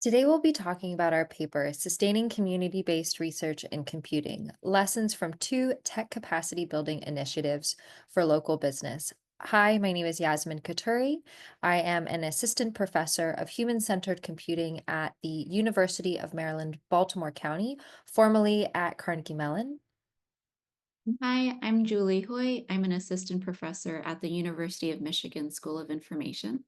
Today, we'll be talking about our paper, Sustaining Community-Based Research in Computing, Lessons from Two Tech Capacity Building Initiatives for Local Business. Hi, my name is Yasmin Katuri. I am an assistant professor of human-centered computing at the University of Maryland, Baltimore County, formerly at Carnegie Mellon. Hi, I'm Julie Hoy. I'm an assistant professor at the University of Michigan School of Information.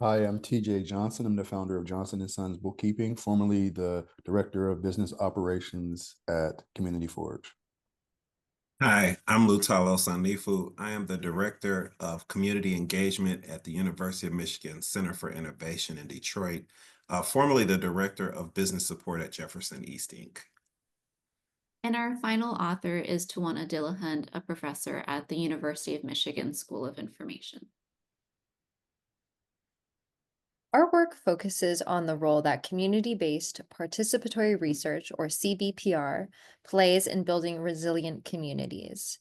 Hi, I'm TJ Johnson. I'm the founder of Johnson and Sons Bookkeeping, formerly the director of business operations at Community Forge. Hi, I'm Lutalo Sanifu. I am the Director of Community Engagement at the University of Michigan Center for Innovation in Detroit, formerly the Director of Business Support at Jefferson East Inc. And our final author is Tawana Dillahunt, a professor at the University of Michigan School of Information. Our work focuses on the role that community-based participatory research, or CBPR, plays in building resilient communities.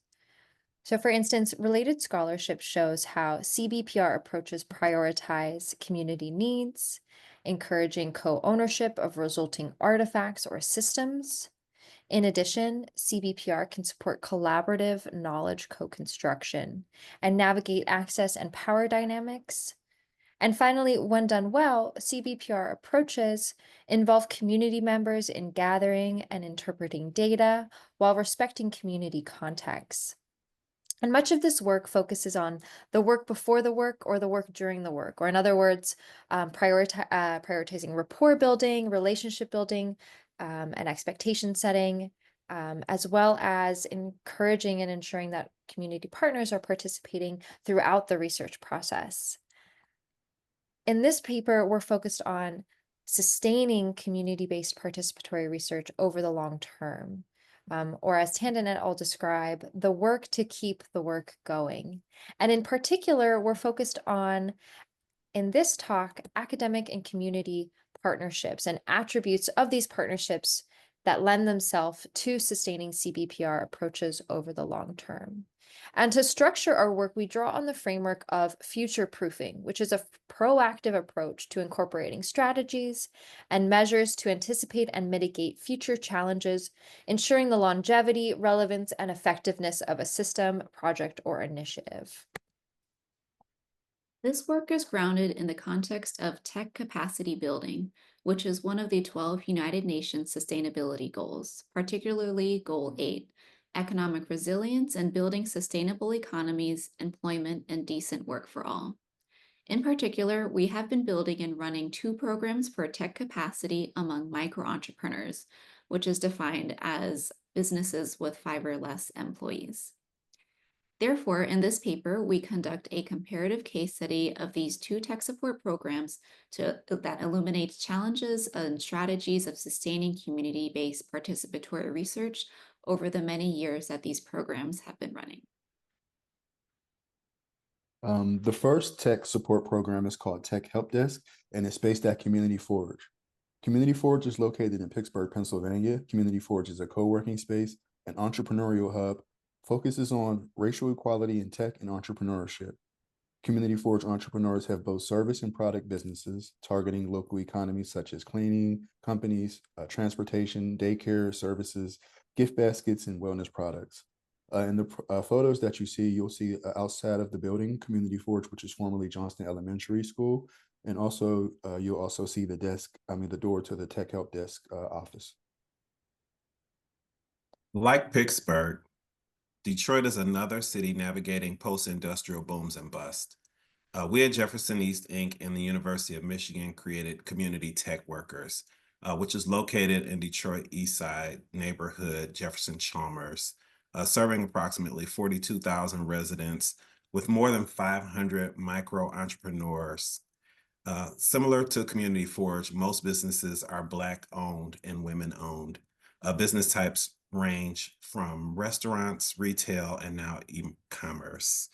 So, for instance, related scholarship shows how CBPR approaches prioritize community needs, encouraging co-ownership of resulting artifacts or systems. In addition, CBPR can support collaborative knowledge co-construction and navigate access and power dynamics. And finally, when done well, CBPR approaches involve community members in gathering and interpreting data while respecting community contexts. And much of this work focuses on the work before the work or the work during the work, or in other words, prioritizing rapport building, relationship building, and expectation setting, as well as encouraging and ensuring that community partners are participating throughout the research process. In this paper, we're focused on sustaining community-based participatory research over the long term, or as Tandon et al. Describe, the work to keep the work going. And in particular, we're focused on, in this talk, academic and community partnerships and attributes of these partnerships that lend themselves to sustaining CBPR approaches over the long term. And to structure our work, we draw on the framework of future proofing, which is a proactive approach to incorporating strategies and measures to anticipate and mitigate future challenges, ensuring the longevity, relevance, and effectiveness of a system, project, or initiative. This work is grounded in the context of tech capacity building, which is one of the 12 United Nations Sustainability Goals, particularly Goal 8, economic resilience and building sustainable economies, employment, and decent work for all. In particular, we have been building and running two programs for tech capacity among micro entrepreneurs, which is defined as businesses with 5 or less employees. Therefore, in this paper, we conduct a comparative case study of these two tech support programs that illuminates challenges and strategies of sustaining community-based participatory research over the many years that these programs have been running. The first tech support program is called Tech Help Desk, and it's based at Community Forge. Community Forge is located in Pittsburgh, Pennsylvania. Community Forge is a co-working space, an entrepreneurial hub, focuses on racial equality in tech and entrepreneurship. Community Forge entrepreneurs have both service and product businesses targeting local economies such as cleaning companies, transportation, daycare services, gift baskets, and wellness products. In the photos that you see, you'll see outside of the building, Community Forge, which is formerly Johnston Elementary School. And also, you'll also see the the door to the Tech Help Desk office. Like Pittsburgh, Detroit is another city navigating post-industrial booms and busts. We at Jefferson East Inc. and the University of Michigan created Community Tech Workers, which is located in Detroit East Side neighborhood, Jefferson Chalmers, serving approximately 42,000 residents with more than 500 micro entrepreneurs. Similar to Community Forge, most businesses are Black owned and women owned. Business types range from restaurants, retail, and now e-commerce.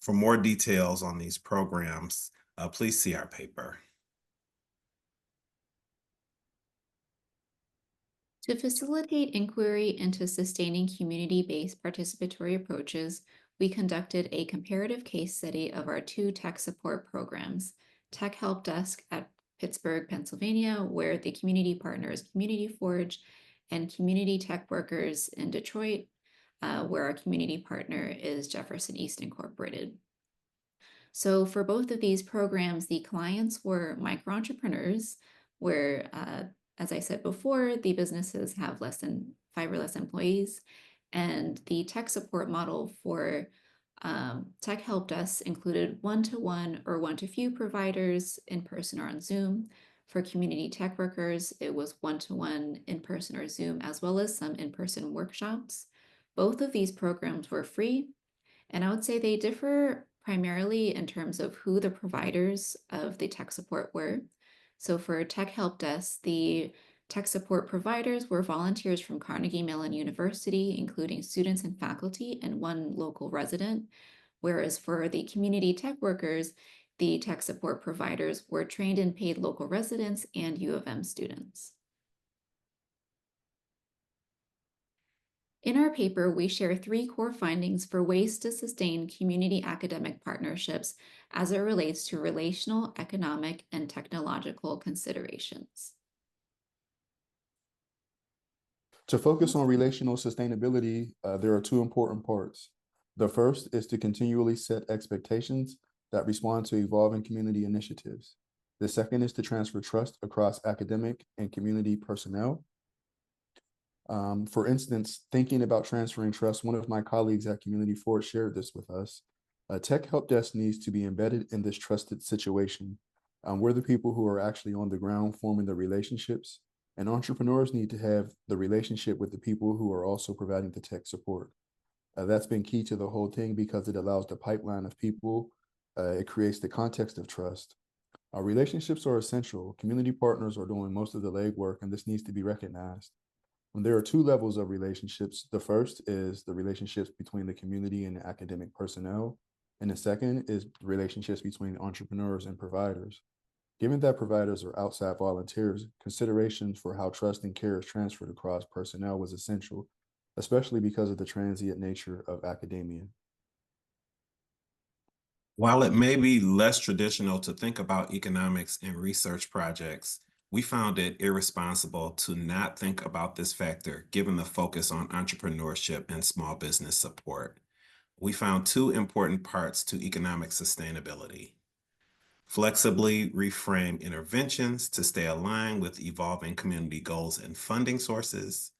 For more details on these programs, please see our paper. To facilitate inquiry into sustaining community-based participatory approaches, we conducted a comparative case study of our two tech support programs, Tech Help Desk at Pittsburgh, Pennsylvania, where the community partner is Community Forge, and Community Tech Workers in Detroit, where our community partner is Jefferson East Incorporated. So for both of these programs, the clients were micro entrepreneurs, where, as I said before, the businesses have less than 5 or less employees. And the tech support model for Tech Help Desk included one-to-one or one-to-few providers in person or on Zoom. For community tech workers, it was one-to-one in person or Zoom, as well as some in-person workshops. Both of these programs were free, and I would say they differ primarily in terms of who the providers of the tech support were. So for Tech Help Desk, the tech support providers were volunteers from Carnegie Mellon University, including students and faculty, and one local resident. Whereas for the community tech workers, the tech support providers were trained and paid local residents and U of M students. In our paper, we share 3 core findings for ways to sustain community academic partnerships as it relates to relational, economic, and technological considerations. To focus on relational sustainability, there are 2 important parts. The first is to continually set expectations that respond to evolving community initiatives. The second is to transfer trust across academic and community personnel. For instance, thinking about transferring trust, one of my colleagues at Community Forge shared this with us. Tech Help Desk needs to be embedded in this trusted situation. We're the people who are actually on the ground forming the relationships, and entrepreneurs need to have the relationship with the people who are also providing the tech support. That's been key to the whole thing because it allows the pipeline of people. It creates the context of trust. Our relationships are essential. Community partners are doing most of the legwork, and this needs to be recognized. And there are 2 levels of relationships. The first is the relationships between the community and the academic personnel. And the second is relationships between entrepreneurs and providers. Given that providers are outside volunteers, considerations for how trust and care is transferred across personnel was essential, especially because of the transient nature of academia. While it may be less traditional to think about economics in research projects, we found it irresponsible to not think about this factor given the focus on entrepreneurship and small business support. We found 2 important parts to economic sustainability. Flexibly reframe interventions to stay aligned with evolving community goals and funding sources,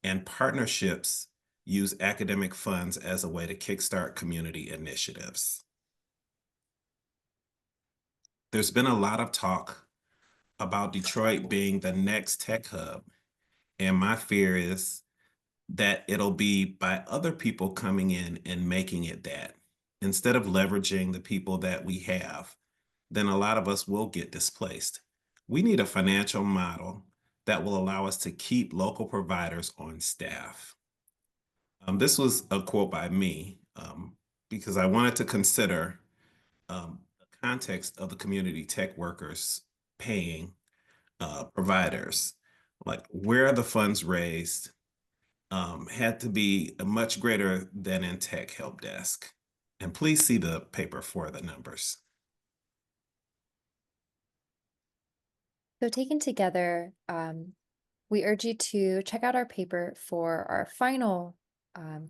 and partnerships use academic funds as a way to kickstart community initiatives. There's been a lot of talk about Detroit being the next tech hub, and my fear is that it'll be by other people coming in and making it that. Instead of leveraging the people that we have, then a lot of us will get displaced. We need a financial model that will allow us to keep local providers on staff. This was a quote by me because I wanted to consider the context of the community tech workers paying providers. Like where are the funds raised had to be much greater than in Tech Help Desk. And please see the paper for the numbers. So taken together, we urge you to check out our paper for our final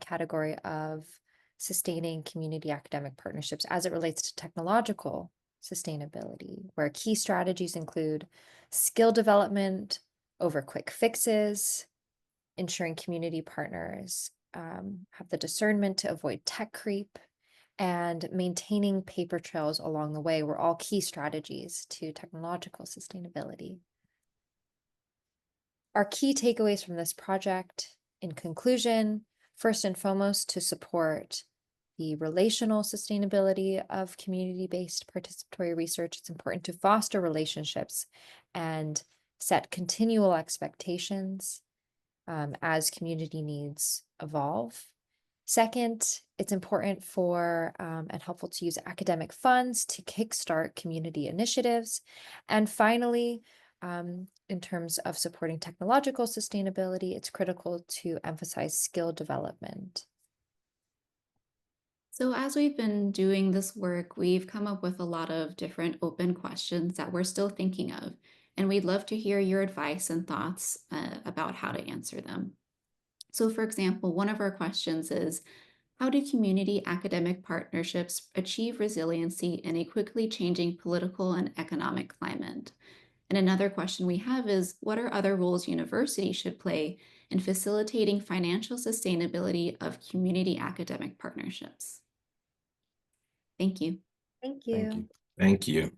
category of sustaining community academic partnerships as it relates to technological sustainability, where key strategies include skill development over quick fixes, ensuring community partners have the discernment to avoid tech creep, and maintaining paper trails along the way were all key strategies to technological sustainability. Our key takeaways from this project, in conclusion, first and foremost, to support the relational sustainability of community-based participatory research, it's important to foster relationships and set continual expectations as community needs evolve. Second, it's important for and helpful to use academic funds to kickstart community initiatives. And finally, in terms of supporting technological sustainability, it's critical to emphasize skill development. So, as we've been doing this work, we've come up with a lot of different open questions that we're still thinking of, and we'd love to hear your advice and thoughts about how to answer them. So, for example, one of our questions is, how do community academic partnerships achieve resiliency in a quickly changing political and economic climate? And another question we have is, what are other roles universities should play in facilitating financial sustainability of community academic partnerships? Thank you. Thank Thank you. you. Thank you.